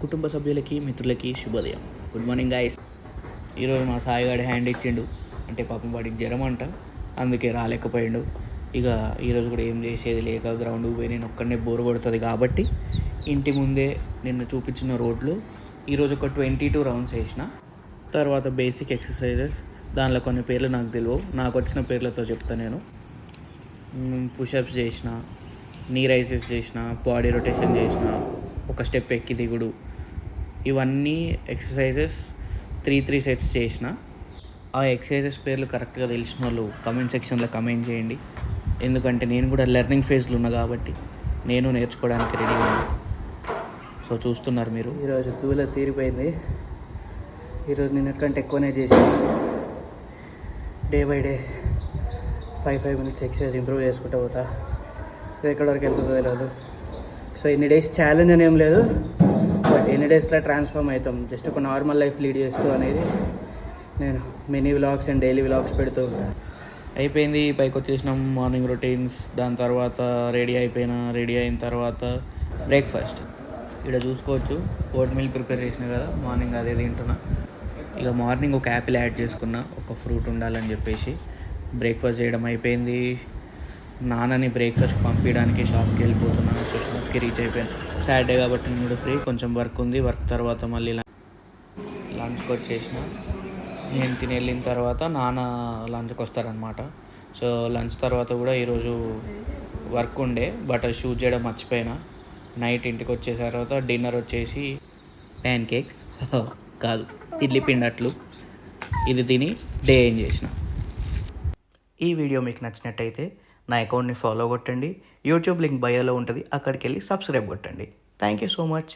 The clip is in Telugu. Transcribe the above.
కుటుంబ సభ్యులకి మిత్రులకి శుభోదయం. Good morning guys. ఈరోజు మా సాయిగాడి హ్యాండ్ ఇచ్చిండు, అంటే పాపం వాడికి జ్వరం అంట, అందుకే రాలేకపోయిండు. ఇక ఈరోజు కూడా ఏం చేసేది లేక గ్రౌండ్కి పోయి నేను ఒక్కడనే బోర్ కొడుతుంది కాబట్టి ఇంటి ముందే నిన్ను చూపించిన రోడ్లు ఈరోజు ఒక 22 రౌండ్స్ వేసిన. తర్వాత బేసిక్ ఎక్సర్సైజెస్, దానిలో కొన్ని పేర్లు నాకు తెలియవు, నాకు వచ్చిన పేర్లతో చెప్తాను. నేను పుషప్స్ చేసిన, నీ రైజెస్ చేసిన, బాడీ రొటేషన్ చేసిన, ఒక స్టెప్ ఎక్కి దిగుడు, ఇవన్నీ ఎక్సర్సైజెస్ 3 సెట్స్ చేసిన. ఆ ఎక్సర్సైజెస్ పేర్లు కరెక్ట్గా తెలిసిన వాళ్ళు కమెంట్ సెక్షన్లో కమెంట్ చేయండి, ఎందుకంటే నేను కూడా లెర్నింగ్ ఫేజ్లో ఉన్నా కాబట్టి నేను నేర్చుకోవడానికి రెడీగా ఉన్నా. సో చూస్తున్నారు మీరు. ఈరోజు తూల తీరిపోయింది. ఈరోజు నిన్నటికంటే ఎక్కువనే చేసాను. Day by day 5 minutes exercise improve చేసుకుంటూ పోతా. ఇది ఎక్కడి వరకు వెళ్తుందో తెలియదు. సో ఎన్ని డేస్ ఛాలెంజ్ అని ఏం లేదు, బట్ ఎన్ని డేస్లో ట్రాన్స్ఫార్మ్ అవుతాం, జస్ట్ ఒక నార్మల్ లైఫ్ లీడ్ చేస్తూ అనేది నేను mini vlogs and daily vlogs పెడుతూ ఉంటాను. అయిపోయింది, పైకి వచ్చేసినాం. మార్నింగ్ రొటీన్స్, దాని తర్వాత రెడీ అయిన తర్వాత బ్రేక్ఫాస్ట్. ఇక్కడ చూసుకోవచ్చు, ఓట్ మిల్ ప్రిపేర్ చేసిన కదా, మార్నింగ్ అదే తింటున్నా. ఇక మార్నింగ్ ఒక యాపిల్ యాడ్ చేసుకున్నా, ఒక ఫ్రూట్ ఉండాలని చెప్పేసి. బ్రేక్ఫాస్ట్ చేయడం అయిపోయింది. నాన్నని బ్రేక్ఫాస్ట్ పంపించడానికి షాప్కి వెళ్ళిపోతున్నాను. షాప్కి రీచ్ అయిపోయాను. సాటర్డే కాబట్టి నేను కూడా ఫ్రీ. కొంచెం వర్క్ ఉంది, వర్క్ తర్వాత మళ్ళీ లంచ్కి వచ్చేసిన. నేను తిని వెళ్ళిన తర్వాత నాన్న లంచ్కి వస్తారనమాట. సో లంచ్ తర్వాత కూడా ఈరోజు వర్క్ ఉండే, బట్ అది షూట్ చేయడం మర్చిపోయినా. నైట్ ఇంటికి వచ్చే తర్వాత డిన్నర్ వచ్చేసి ప్యాన్ కేక్స్ కాదు, ఇడ్లీ పిండట్లు. ఇది తిని డే ఏం చేసిన. ఈ వీడియో మీకు నచ్చినట్టయితే నా అకౌంట్ని ఫాలో కొట్టండి. యూట్యూబ్ లింక్ బయోలో ఉంటుంది, అక్కడికి వెళ్ళి సబ్స్క్రైబ్ కొట్టండి. Thank you so much.